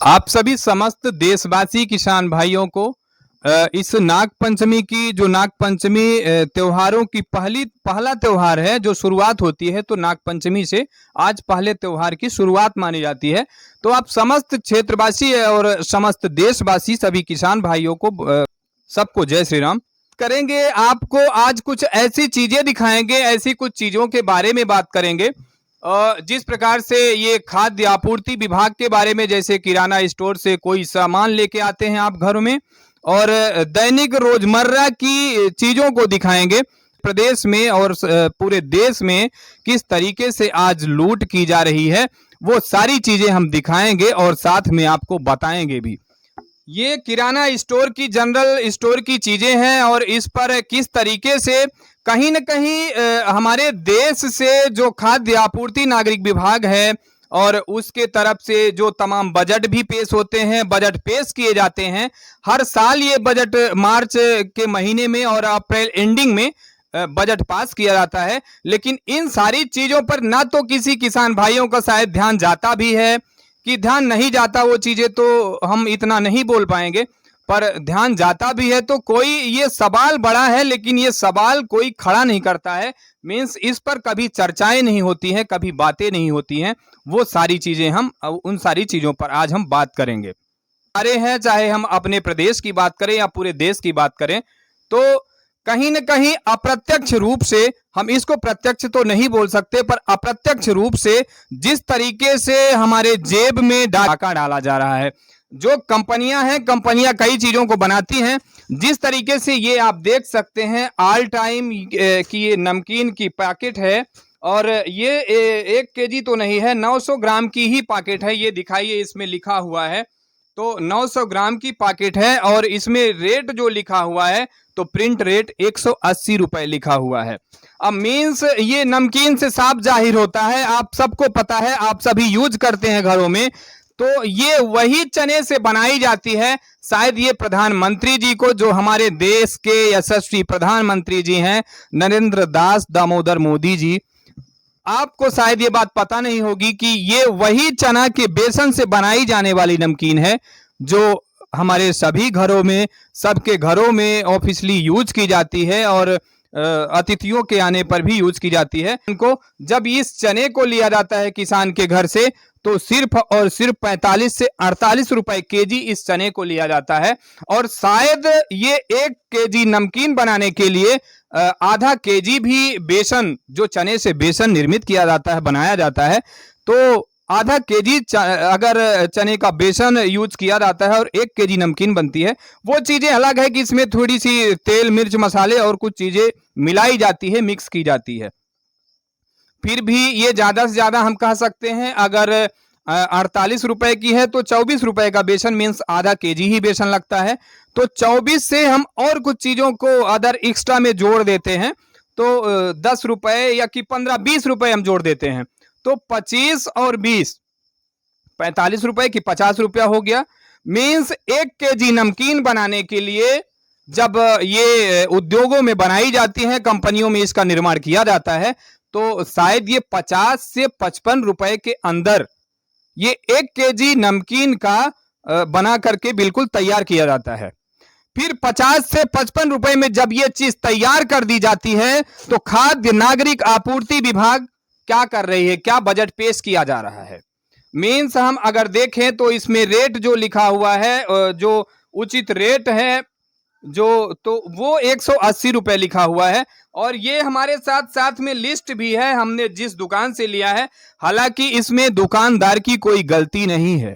आप सभी समस्त देशवासी किसान भाइयों को इस नाग पंचमी की जो नाग पंचमी त्योहारों की पहला त्योहार है जो शुरुआत होती है, तो नाग पंचमी से आज पहले त्योहार की शुरुआत मानी जाती है। तो आप समस्त क्षेत्रवासी और समस्त देशवासी सभी किसान भाइयों को सबको जय श्री राम करेंगे। आपको आज कुछ ऐसी चीजें दिखाएंगे, ऐसी कुछ चीजों के बारे में बात करेंगे जिस प्रकार से ये खाद्य आपूर्ति विभाग के बारे में, जैसे किराना स्टोर से कोई सामान लेके आते हैं आप घरों में, और दैनिक रोजमर्रा की चीजों को दिखाएंगे। प्रदेश में और पूरे देश में किस तरीके से आज लूट की जा रही है, वो सारी चीजें हम दिखाएंगे और साथ में आपको बताएंगे भी। ये किराना स्टोर की, जनरल स्टोर की चीजें हैं और इस पर किस तरीके से कहीं न कहीं हमारे देश से जो खाद्य आपूर्ति नागरिक विभाग है और उसके तरफ से जो तमाम बजट भी पेश होते हैं, बजट पेश किए जाते हैं। हर साल ये बजट मार्च के महीने में और अप्रैल एंडिंग में बजट पास किया जाता है, लेकिन इन सारी चीजों पर ना तो किसी किसान भाइयों का शायद ध्यान जाता भी है कि ध्यान नहीं जाता, वो चीजें तो हम इतना नहीं बोल पाएंगे, पर ध्यान जाता भी है तो कोई, ये सवाल बड़ा है लेकिन ये सवाल कोई खड़ा नहीं करता है। मीन्स इस पर कभी चर्चाएं नहीं होती हैं, कभी बातें नहीं होती हैं। वो सारी चीजें हम, उन सारी चीजों पर आज हम बात करेंगे। अरे हैं, चाहे हम अपने प्रदेश की बात करें या पूरे देश की बात करें, तो कहीं न कहीं अप्रत्यक्ष रूप से, हम इसको प्रत्यक्ष तो नहीं बोल सकते, पर अप्रत्यक्ष रूप से जिस तरीके से हमारे जेब में डाका डाला जा रहा है। जो कंपनियां हैं, कंपनियां कई चीजों को बनाती हैं, जिस तरीके से ये आप देख सकते हैं ऑल टाइम की ये नमकीन की पैकेट है, और ये 1 केजी तो नहीं है, 900 ग्राम की ही पैकेट है। ये दिखाइए, इसमें लिखा हुआ है, तो 900 ग्राम की पैकेट है और इसमें रेट जो लिखा हुआ है तो प्रिंट रेट 180 रुपए लिखा हुआ है। अब मीन्स ये नमकीन से साफ जाहिर होता है, आप सबको पता है, आप सभी यूज करते हैं घरों में, तो ये वही चने से बनाई जाती है। शायद ये प्रधानमंत्री जी को, जो हमारे देश के यशस्वी प्रधानमंत्री जी हैं, नरेंद्र दास दामोदर मोदी जी, आपको शायद ये बात पता नहीं होगी कि ये वही चना के बेसन से बनाई जाने वाली नमकीन है जो हमारे सभी घरों में, सबके घरों में ऑफिशियली यूज की जाती है और अतिथियों के आने पर भी यूज की जाती है। उनको जब इस चने को लिया जाता है किसान के घर से, तो सिर्फ और सिर्फ 45 से 48 रुपए केजी इस चने को लिया जाता है। और शायद ये 1 केजी नमकीन बनाने के लिए आधा केजी भी बेसन, जो चने से बेसन निर्मित किया जाता है, बनाया जाता है, तो आधा केजी अगर चने का बेसन यूज किया जाता है और 1 केजी नमकीन बनती है। वो चीजें अलग है कि इसमें थोड़ी सी तेल, मिर्च, मसाले और कुछ चीजें मिलाई जाती है, मिक्स की जाती है। फिर भी ये ज्यादा से ज्यादा हम कह सकते हैं, अगर 48 रुपए की है तो 24 रुपए का बेसन, मीन्स आधा केजी ही बेसन लगता है। तो 24 से हम और कुछ चीजों को अदर एक्स्ट्रा में जोड़ देते हैं, तो 10 रुपए या कि 15-20 रुपए हम जोड़ देते हैं, तो 25 और 20 45 रुपए की 50 रुपया हो गया। मीन्स 1 केजी नमकीन बनाने के लिए जब ये उद्योगों में बनाई जाती है, कंपनियों में इसका निर्माण किया जाता है, तो शायद ये 50 से 55 रुपए के अंदर ये 1 केजी नमकीन का बना करके बिल्कुल तैयार किया जाता है। फिर 50 से 55 रुपए में जब ये चीज तैयार कर दी जाती है, तो खाद्य नागरिक आपूर्ति विभाग क्या कर रही है, क्या बजट पेश किया जा रहा है। मीन्स हम अगर देखें तो इसमें रेट जो लिखा हुआ है, जो उचित रेट है जो, तो वो 180 रुपए लिखा हुआ है। और ये हमारे साथ साथ में लिस्ट भी है, हमने जिस दुकान से लिया है। हालांकि इसमें दुकानदार की कोई गलती नहीं है,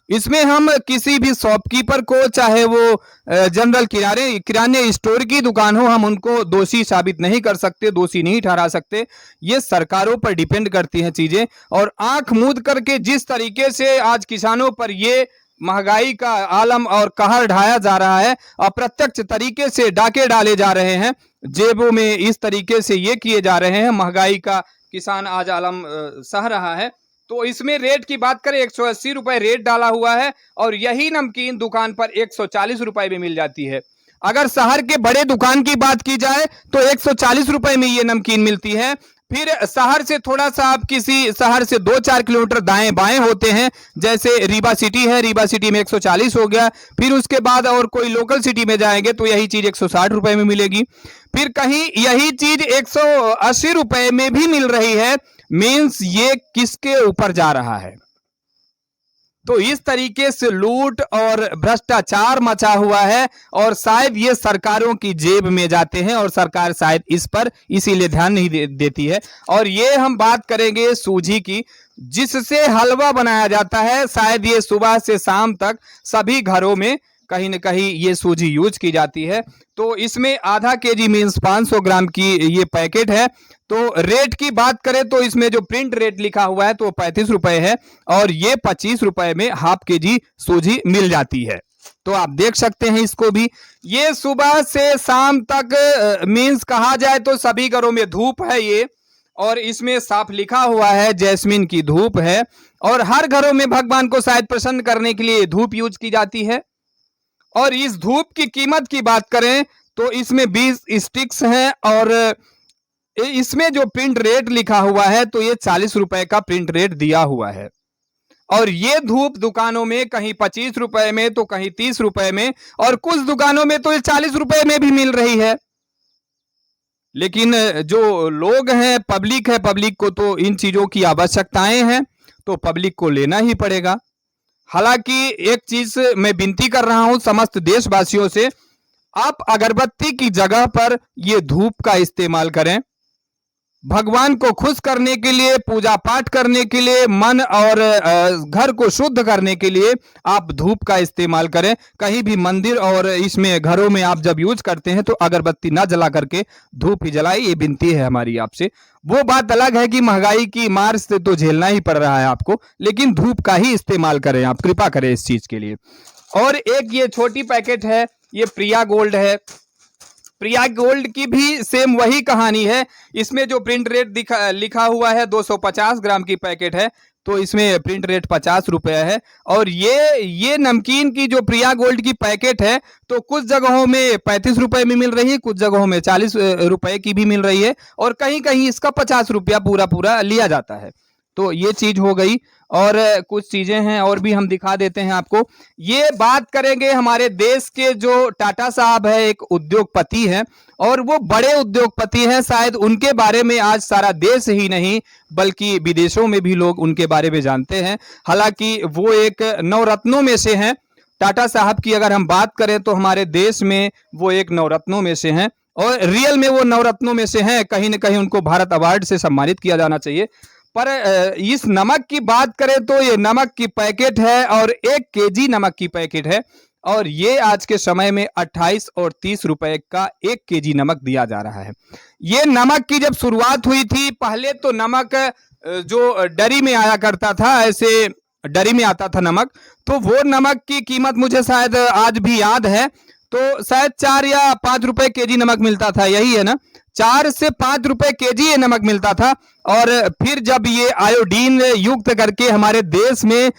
इसमें हम किसी भी शॉपकीपर को, चाहे वो जनरल किराने स्टोर की दुकान हो, हम उनको दोषी साबित नहीं कर सकते, दोषी नहीं ठहरा सकते। ये सरकारों पर डिपेंड करती हैं चीजें। और आंख मूंद करके जिस तरीके से आज किसानों पर ये महंगाई का आलम और कहर ढाया जा रहा है, अप्रत्यक्ष तरीके से डाके डाले जा रहे हैं, जेबों में इस तरीके से ये किए जा रहे हैं, महंगाई का किसान आज आलम सह रहा है। तो इसमें रेट की बात करें, 180 रुपए रेट डाला हुआ है और यही नमकीन दुकान पर 140 रुपए में मिल जाती है। अगर शहर के बड़े दुकान की बात की जाए तो 140 रुपए में ये नमकीन मिलती है। फिर शहर से थोड़ा सा आप किसी शहर से 2-4 किलोमीटर दाएं बाएं होते हैं, जैसे रीवा सिटी है, रीवा सिटी में 140 हो गया। फिर उसके बाद और कोई लोकल सिटी में जाएंगे तो यही चीज 160 रुपए में मिलेगी। फिर कहीं यही चीज 180 रुपए में भी मिल रही है। मीन्स ये किसके ऊपर जा रहा है? तो इस तरीके से लूट और भ्रष्टाचार मचा हुआ है और शायद ये सरकारों की जेब में जाते हैं और सरकार शायद इस पर इसीलिए ध्यान नहीं देती है। और ये हम बात करेंगे सूजी की, जिससे हलवा बनाया जाता है। शायद ये सुबह से शाम तक सभी घरों में कहीं न कहीं ये सूजी यूज की जाती है। तो इसमें आधा केजी मीन्स 500 ग्राम की ये पैकेट है। तो रेट की बात करें तो इसमें जो प्रिंट रेट लिखा हुआ है तो 35 रुपए है और ये 25 रुपए में हाफ केजी सूजी मिल जाती है। तो आप देख सकते हैं इसको भी। ये सुबह से शाम तक मीन्स कहा जाए तो सभी घरों में धूप है ये, और इसमें साफ लिखा हुआ है जैस्मिन की धूप है। और हर घरों में भगवान को शायद प्रसन्न करने के लिए धूप यूज की जाती है। और इस धूप की कीमत की बात करें तो इसमें 20 स्टिक्स हैं और इसमें जो प्रिंट रेट लिखा हुआ है तो ये 40 रुपए का प्रिंट रेट दिया हुआ है। और ये धूप दुकानों में कहीं 25 रुपए में तो कहीं 30 रुपए में और कुछ दुकानों में तो ये 40 रुपए में भी मिल रही है। लेकिन जो लोग हैं, पब्लिक है, पब्लिक को तो इन चीजों की आवश्यकताएं हैं तो पब्लिक को लेना ही पड़ेगा। हालांकि एक चीज मैं विनती कर रहा हूं समस्त देशवासियों से, आप अगरबत्ती की जगह पर ये धूप का इस्तेमाल करें। भगवान को खुश करने के लिए, पूजा पाठ करने के लिए, मन और घर को शुद्ध करने के लिए आप धूप का इस्तेमाल करें। कहीं भी मंदिर और इसमें घरों में आप जब यूज करते हैं तो अगरबत्ती ना जला करके धूप ही जलाए, ये विनती है हमारी आपसे। वो बात अलग है कि महंगाई की मार से तो झेलना ही पड़ रहा है आपको, लेकिन धूप का ही इस्तेमाल करें, आप कृपा करें इस चीज के लिए। और एक ये छोटी पैकेट है, ये प्रिया गोल्ड है। प्रिया गोल्ड की भी सेम वही कहानी है। इसमें जो प्रिंट रेट लिखा हुआ है 250 ग्राम की पैकेट है तो इसमें प्रिंट रेट 50 रुपए है। और ये नमकीन की जो प्रिया गोल्ड की पैकेट है तो कुछ जगहों में 35 रुपए में मिल रही है, कुछ जगहों में 40 रुपए की भी मिल रही है और कहीं कहीं इसका 50 रुपया पूरा लिया जाता है। तो ये चीज हो गई। और कुछ चीजें हैं और भी हम दिखा देते हैं आपको। ये बात करेंगे हमारे देश के जो टाटा साहब है, एक उद्योगपति हैं और वो बड़े उद्योगपति हैं। शायद उनके बारे में आज सारा देश ही नहीं बल्कि विदेशों में भी लोग उनके बारे में जानते हैं। हालांकि वो एक नवरत्नों में से हैं। टाटा साहब की अगर हम बात करें तो हमारे देश में वो एक नवरत्नों में से हैं और रियल में वो नवरत्नों में से हैं। कहीं ना कहीं उनको भारत अवार्ड से सम्मानित किया जाना चाहिए। पर इस नमक की बात करें तो ये नमक की पैकेट है और 1 केजी नमक की पैकेट है और ये आज के समय में 28 और 30 रुपए का 1 केजी नमक दिया जा रहा है। ये नमक की जब शुरुआत हुई थी, पहले तो नमक जो डरी में आया करता था, ऐसे डरी में आता था नमक, तो वो नमक की कीमत मुझे शायद आज भी याद है, तो शायद 4 या 5 रुपए केजी नमक मिलता था, यही है ना, 4 से 5 रुपए केजी ये नमक मिलता था। और फिर जब ये आयोडीन युक्त करके हमारे देश में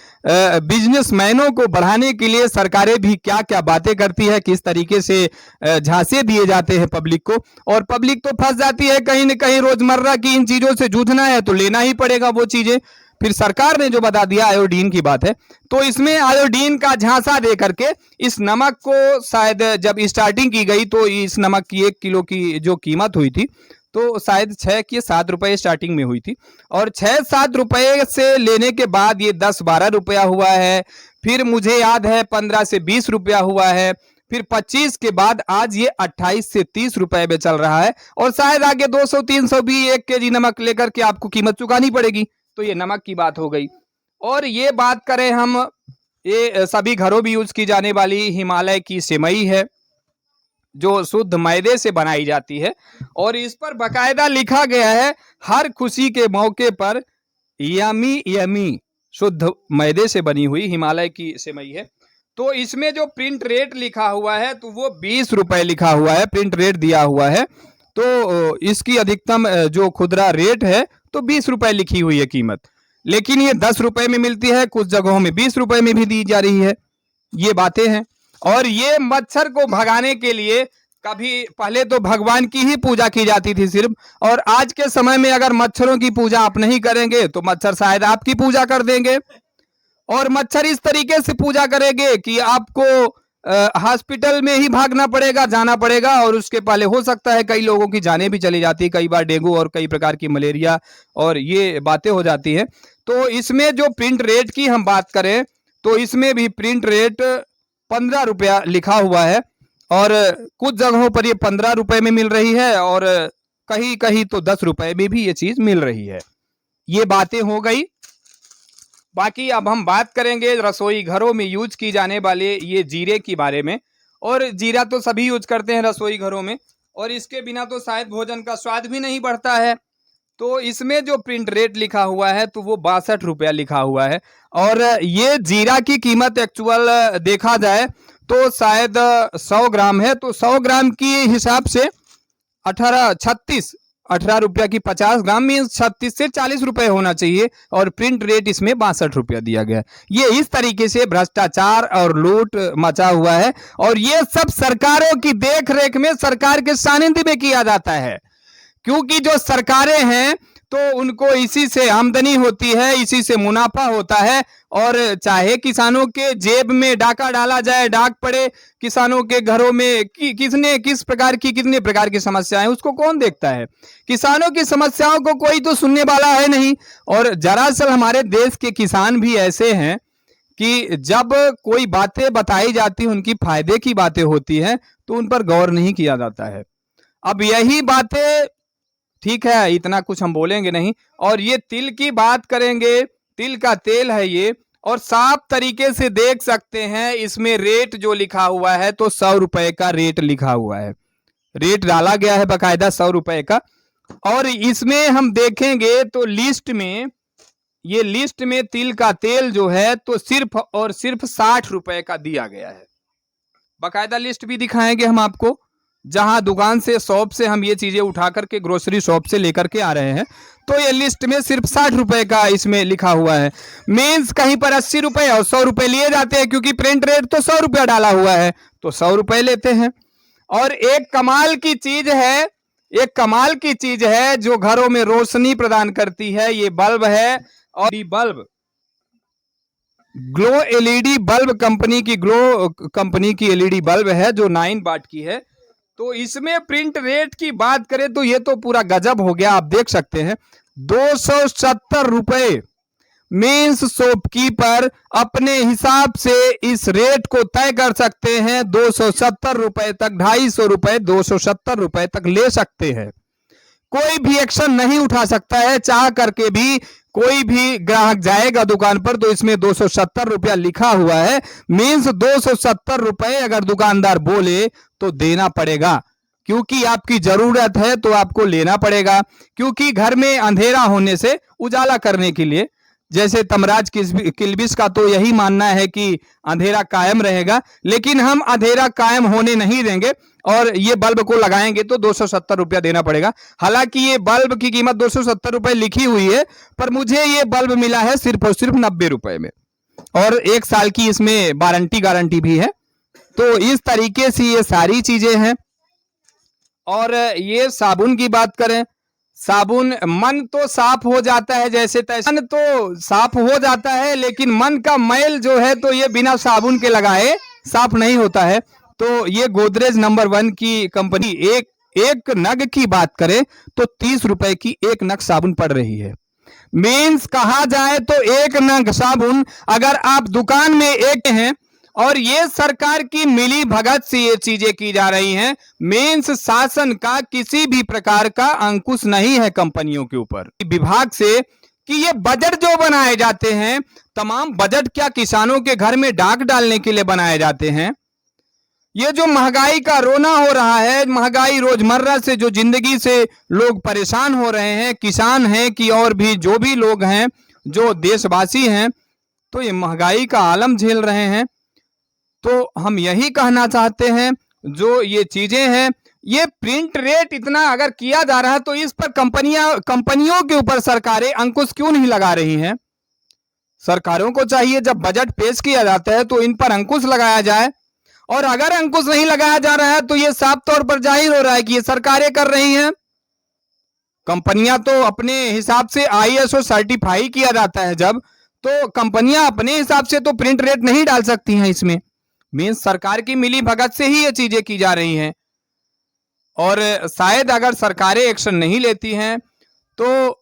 बिजनेसमैनों को बढ़ाने के लिए सरकारें भी क्या क्या बातें करती है, किस तरीके से झांसे दिए जाते हैं पब्लिक को, और पब्लिक तो फंस जाती है कहीं न कहीं। रोजमर्रा की इन चीजों से जूझना है तो लेना ही पड़ेगा वो चीजें। फिर सरकार ने जो बता दिया आयोडीन की बात है, तो इसमें आयोडीन का झांसा दे करके इस नमक को शायद जब स्टार्टिंग की गई तो इस नमक की 1 किलो की जो कीमत हुई थी तो शायद 6 के 7 रुपए स्टार्टिंग में हुई थी और 6-7 रुपए से लेने के बाद ये 10-12 रुपया हुआ है। फिर मुझे याद है 15 से 20 रुपया हुआ है। फिर 25 के बाद आज ये 28 से 30 रुपए में चल रहा है और शायद आगे 200-300 भी 1 केजी नमक लेकर के आपको कीमत चुकानी पड़ेगी। तो ये नमक की बात हो गई। और ये बात करें हम, ये सभी घरों में यूज की जाने वाली हिमालय की सेवई है जो शुद्ध मैदे से बनाई जाती है और इस पर बकायदा लिखा गया है हर खुशी के मौके पर यमी यमी, शुद्ध मैदे से बनी हुई हिमालय की सेवई है। तो इसमें जो प्रिंट रेट लिखा हुआ है तो वो 20 रुपए लिखा हुआ है, प्रिंट रेट दिया हुआ है। तो इसकी अधिकतम जो खुदरा रेट है तो 20 रुपए लिखी हुई है कीमत, लेकिन ये 10 रुपए में मिलती है, कुछ जगहों में 20 रुपए में भी दी जा रही है। ये बातें हैं। और ये मच्छर को भगाने के लिए कभी पहले तो भगवान की ही पूजा की जाती थी सिर्फ, और आज के समय में अगर मच्छरों की पूजा आप नहीं करेंगे तो मच्छर शायद आपकी पूजा कर देंगे, और मच्छर इस तरीके से पूजा करेंगे कि आपको हॉस्पिटल में ही भागना पड़ेगा, जाना पड़ेगा, और उसके पहले हो सकता है कई लोगों की जानें भी चली जाती है, कई बार डेंगू और कई प्रकार की मलेरिया और ये बातें हो जाती हैं। तो इसमें जो प्रिंट रेट की हम बात करें तो इसमें भी प्रिंट रेट 15 रुपया लिखा हुआ है, और कुछ जगहों पर ये 15 रुपए में मिल रही है, और कहीं कहीं तो 10 रुपए में भी ये चीज मिल रही है। ये बातें हो गई। बाकी अब हम बात करेंगे रसोई घरों में यूज की जाने वाले ये जीरे के बारे में। और जीरा तो सभी यूज करते हैं रसोई घरों में, और इसके बिना तो शायद भोजन का स्वाद भी नहीं बढ़ता है। तो इसमें जो प्रिंट रेट लिखा हुआ है तो वो 62 रुपया लिखा हुआ है, और ये जीरा की कीमत एक्चुअल देखा जाए तो शायद 100 ग्राम है, तो 100 ग्राम की हिसाब से 18 रुपया की 50 ग्राम में 36 से 40 रुपए होना चाहिए, और प्रिंट रेट इसमें 62 रुपया दिया गया है। ये इस तरीके से भ्रष्टाचार और लूट मचा हुआ है, और ये सब सरकारों की देख रेख में, सरकार के सानिध्य में किया जाता है, क्योंकि जो सरकारें हैं तो उनको इसी से आमदनी होती है, इसी से मुनाफा होता है, और चाहे किसानों के जेब में डाका डाला जाए, डाक पड़े, किसानों के घरों में कितने प्रकार की समस्याएं उसको कौन देखता है। किसानों की समस्याओं को कोई तो सुनने वाला है नहीं। और दरअसल हमारे देश के किसान भी ऐसे हैं कि जब कोई बातें बताई जाती, उनकी फायदे की बातें होती हैं तो उन पर गौर नहीं किया जाता है। अब यही बातें, ठीक है, इतना कुछ हम बोलेंगे नहीं। और ये तिल की बात करेंगे, तिल का तेल है ये, और साफ तरीके से देख सकते हैं इसमें रेट जो लिखा हुआ है तो 100 रुपए का रेट लिखा हुआ है, रेट डाला गया है बकायदा 100 रुपए का। और इसमें हम देखेंगे तो लिस्ट में, ये लिस्ट में तिल का तेल जो है तो सिर्फ और सिर्फ 60 रुपए का दिया गया है। बकायदा लिस्ट भी दिखाएंगे हम आपको, जहां दुकान से, शॉप से हम ये चीजें उठा करके, ग्रोसरी शॉप से लेकर के आ रहे हैं, तो ये लिस्ट में सिर्फ 60 रुपए का इसमें लिखा हुआ है। मीन्स कहीं पर 80 रुपए और 100 रुपए लिए जाते हैं, क्योंकि प्रिंट रेट तो 100 रुपया डाला हुआ है तो 100 रुपए लेते हैं। और एक कमाल की चीज है, एक कमाल की चीज है जो घरों में रोशनी प्रदान करती है, ये बल्ब है। और ये bulb glow LED bulb company की, ग्लो कंपनी की एलईडी बल्ब है जो 9 वाट की है। तो इसमें प्रिंट रेट की बात करें तो ये तो पूरा गजब हो गया। आप देख सकते हैं 270 रुपए। मीन्स शॉपकीपर अपने हिसाब से इस रेट को तय कर सकते हैं, 270 रुपए तक, 250 रुपए, 270 रुपए तक ले सकते हैं। कोई भी एक्शन नहीं उठा सकता है, चाह करके भी। कोई भी ग्राहक जाएगा दुकान पर तो इसमें 270 रुपया लिखा हुआ है। मीन्स 270 रुपए अगर दुकानदार बोले तो देना पड़ेगा, क्योंकि आपकी जरूरत है तो आपको लेना पड़ेगा। क्योंकि घर में अंधेरा होने से उजाला करने के लिए, जैसे तमराज किल्बिश का तो यही मानना है कि अंधेरा कायम रहेगा, लेकिन हम अंधेरा कायम होने नहीं देंगे, और ये बल्ब को लगाएंगे तो 270 रुपया देना पड़ेगा। हालांकि ये बल्ब की कीमत 270 रुपए लिखी हुई है, पर मुझे ये बल्ब मिला है सिर्फ और सिर्फ 90 रुपए में, और 1 साल की इसमें वारंटी गारंटी भी है। तो इस तरीके से ये सारी चीजें हैं। और ये साबुन की बात करें, साबुन, मन तो साफ हो जाता है जैसे तैसे, मन तो साफ हो जाता है, लेकिन मन का मैल जो है तो ये बिना साबुन के लगाए साफ नहीं होता है। तो ये गोदरेज नंबर 1 की कंपनी, एक नग की बात करें तो 30 रुपए की एक नग साबुन पड़ रही है। मीन्स कहा जाए तो एक नग साबुन अगर आप दुकान में एक हैं, और ये सरकार की मिली भगत से ये चीजें की जा रही हैं। मीन्स शासन का किसी भी प्रकार का अंकुश नहीं है कंपनियों के ऊपर, विभाग से, कि ये बजट जो बनाए जाते हैं, तमाम बजट क्या किसानों के घर में डाक डालने के लिए बनाए जाते हैं। ये जो महंगाई का रोना हो रहा है, महंगाई रोजमर्रा से जो जिंदगी से लोग परेशान हो रहे हैं, किसान हैं कि और भी जो भी लोग हैं, जो देशवासी हैं, तो ये महंगाई का आलम झेल रहे हैं। तो हम यही कहना चाहते हैं, जो ये चीजें हैं, ये प्रिंट रेट इतना अगर किया जा रहा है तो इस पर कंपनियों के ऊपर सरकारें अंकुश क्यों नहीं लगा रही हैं। सरकारों को चाहिए जब बजट पेश किया जाता है तो इन पर अंकुश लगाया जाए। और अगर अंकुश नहीं लगाया जा रहा है तो ये साफ तौर पर जाहिर हो रहा है कि ये सरकारें कर रही हैं। कंपनियां तो अपने हिसाब से ISO सर्टिफाई किया जाता है जब, तो कंपनियां अपने हिसाब से तो प्रिंट रेट नहीं डाल सकती हैं इसमें। मीन्स सरकार की मिली भगत से ही ये चीजें की जा रही हैं। और शायद अगर सरकारें एक्शन नहीं लेती हैं तो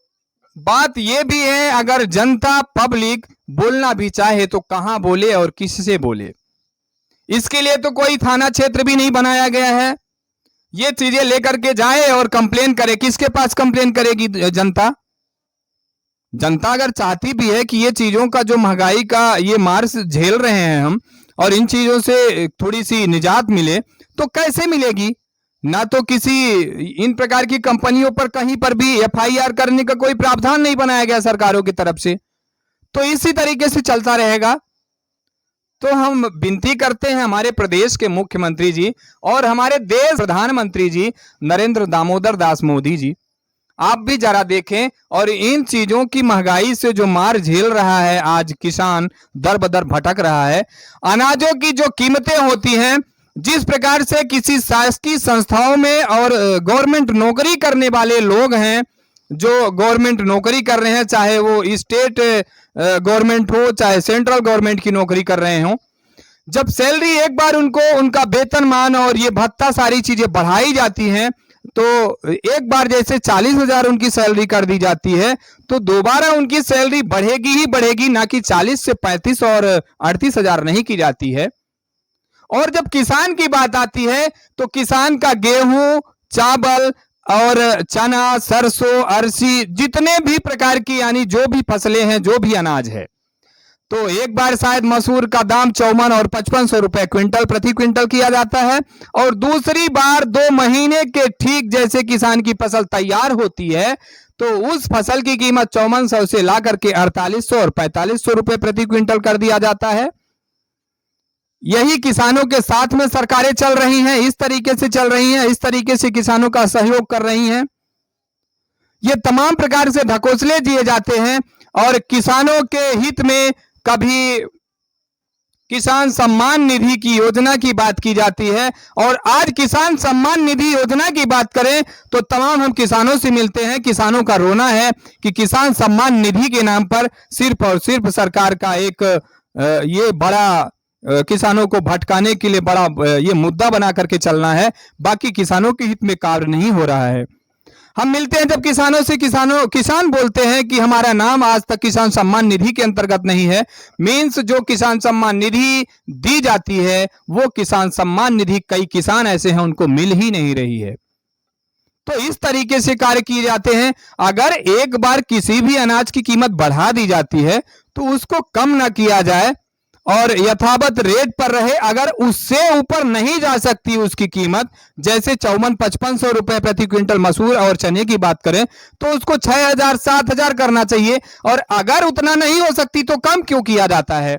बात यह भी है, अगर जनता पब्लिक बोलना भी चाहे तो कहां बोले और किससे बोले। इसके लिए तो कोई थाना क्षेत्र भी नहीं बनाया गया है। ये चीजें लेकर के जाए और कंप्लेन करे, किसके पास कंप्लेन करेगी जनता? जनता अगर चाहती भी है कि ये चीजों का जो महंगाई का ये मार झेल रहे हैं हम, और इन चीजों से थोड़ी सी निजात मिले, तो कैसे मिलेगी? ना तो किसी इन प्रकार की कंपनियों पर कहीं पर भी FIR करने का कोई प्रावधान नहीं बनाया गया सरकारों की तरफ से, तो इसी तरीके से चलता रहेगा। तो हम विनती करते हैं हमारे प्रदेश के मुख्यमंत्री जी और हमारे देश प्रधानमंत्री जी नरेंद्र दामोदर दास मोदी जी, आप भी जरा देखें और इन चीजों की महंगाई से जो मार झेल रहा है, आज किसान दर बदर भटक रहा है। अनाजों की जो कीमतें होती हैं, जिस प्रकार से किसी शासकीय संस्थाओं में और गवर्नमेंट नौकरी करने वाले लोग हैं, जो गवर्नमेंट नौकरी कर रहे हैं, चाहे वो स्टेट गवर्नमेंट हो चाहे सेंट्रल गवर्नमेंट की नौकरी कर रहे हो, जब सैलरी एक बार उनको उनका वेतनमान और ये भत्ता सारी चीजें बढ़ाई जाती हैं, तो एक बार जैसे 40,000 उनकी सैलरी कर दी जाती है, तो दोबारा उनकी सैलरी बढ़ेगी ही बढ़ेगी, ना कि 40 से 35 और 38,000 नहीं की जाती है। और जब किसान की बात आती है तो किसान का गेहूं, चावल और चना, सरसों, अरसी, जितने भी प्रकार की यानी जो भी फसलें हैं, जो भी अनाज है, तो एक बार शायद मसूर का दाम 54 और 5500 रुपए क्विंटल प्रति क्विंटल किया जाता है, और दूसरी बार 2 महीने के ठीक जैसे किसान की फसल तैयार होती है, तो उस फसल की कीमत 5400 से ला करके 4800 और 4500 रुपए प्रति क्विंटल कर दिया जाता है। यही किसानों के साथ में सरकारें चल रही हैं, इस तरीके से चल रही हैं, इस तरीके से किसानों का सहयोग कर रही हैं। ये तमाम प्रकार से ढकोसले दिए जाते हैं और किसानों के हित में कभी किसान सम्मान निधि की योजना की बात की जाती है, और आज किसान सम्मान निधि योजना की बात करें तो तमाम हम किसानों से मिलते हैं, किसानों का रोना है कि किसान सम्मान निधि के नाम पर सिर्फ और सिर्फ सरकार का एक ये बड़ा किसानों को भटकाने के लिए बड़ा ये मुद्दा बना करके चलना है, बाकी किसानों के हित में कार्य नहीं हो रहा है। हम मिलते हैं जब किसानों से, किसान बोलते हैं कि हमारा नाम आज तक किसान सम्मान निधि के अंतर्गत नहीं है। मीन्स जो किसान सम्मान निधि दी जाती है वो किसान सम्मान निधि कई किसान ऐसे हैं उनको मिल ही नहीं रही है। तो इस तरीके से कार्य किए जाते हैं। अगर एक बार किसी भी अनाज की कीमत बढ़ा दी जाती है तो उसको कम ना किया जाए और यथावत रेट पर रहे। अगर उससे ऊपर नहीं जा सकती उसकी कीमत, जैसे 54-5500 रुपए प्रति क्विंटल मसूर और चने की बात करें तो उसको 6000-7000 करना चाहिए, और अगर उतना नहीं हो सकती तो कम क्यों किया जाता है?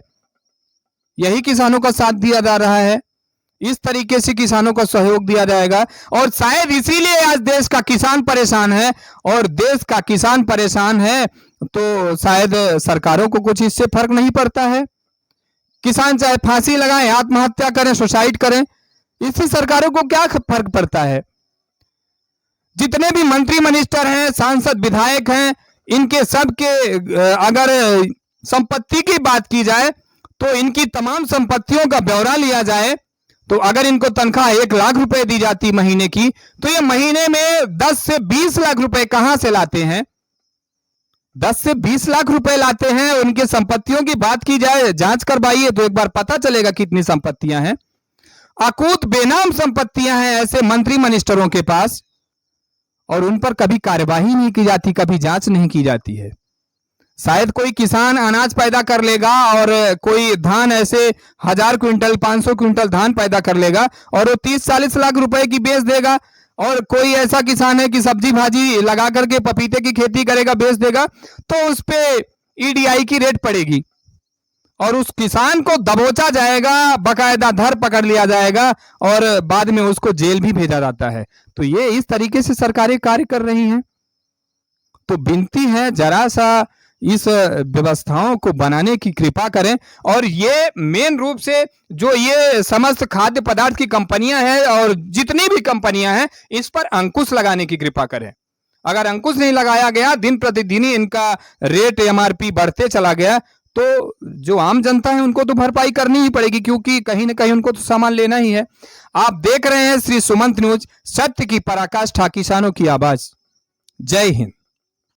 यही किसानों का साथ दिया जा रहा है, इस तरीके से किसानों का सहयोग दिया जाएगा। और शायद इसीलिए आज देश का किसान परेशान है, और देश का किसान परेशान है तो शायद सरकारों को कुछ इससे फर्क नहीं पड़ता है। किसान चाहे फांसी लगाएं, आत्महत्या करें, सुसाइड करें, इससे सरकारों को क्या फर्क पड़ता है? जितने भी मंत्री मिनिस्टर हैं, सांसद विधायक हैं, इनके सब के अगर संपत्ति की बात की जाए तो इनकी तमाम संपत्तियों का ब्यौरा लिया जाए, तो अगर इनको तनख्वाह 1 लाख रुपए दी जाती महीने की, तो ये महीने में 10 से 20 लाख रुपए कहां से लाते हैं? 10 से 20 लाख रुपए लाते हैं। उनके संपत्तियों की बात की जाए, जांच करवाइए तो एक बार पता चलेगा कितनी संपत्तियां हैं। अकूत बेनाम संपत्तियां हैं ऐसे मंत्री मिनिस्टरों के पास, और उन पर कभी कार्यवाही नहीं की जाती, कभी जांच नहीं की जाती है। शायद कोई किसान अनाज पैदा कर लेगा और कोई धान ऐसे 1000 क्विंटल 500 क्विंटल धान पैदा कर लेगा और वो 30-40 लाख रुपए की बेच देगा, और कोई ऐसा किसान है कि सब्जी भाजी लगा करके पपीते की खेती करेगा, बेच देगा, तो उस पे EDI की रेट पड़ेगी और उस किसान को दबोचा जाएगा, बकायदा धर पकड़ लिया जाएगा और बाद में उसको जेल भी भेजा जाता है। तो ये इस तरीके से सरकारें कार्य कर रही हैं। तो विनती है, जरा सा इस व्यवस्थाओं को बनाने की कृपा करें। और ये मेन रूप से जो ये समस्त खाद्य पदार्थ की कंपनियां हैं और जितनी भी कंपनियां हैं, इस पर अंकुश लगाने की कृपा करें। अगर अंकुश नहीं लगाया गया, दिन प्रतिदिन ही इनका रेट एमआरपी बढ़ते चला गया, तो जो आम जनता है उनको तो भरपाई करनी ही पड़ेगी, क्योंकि कहीं ना कहीं उनको तो सामान लेना ही है। आप देख रहे हैं श्री सुमंत न्यूज, सत्य की पराकाष्ठा, किसानों की आवाज। जय हिंद।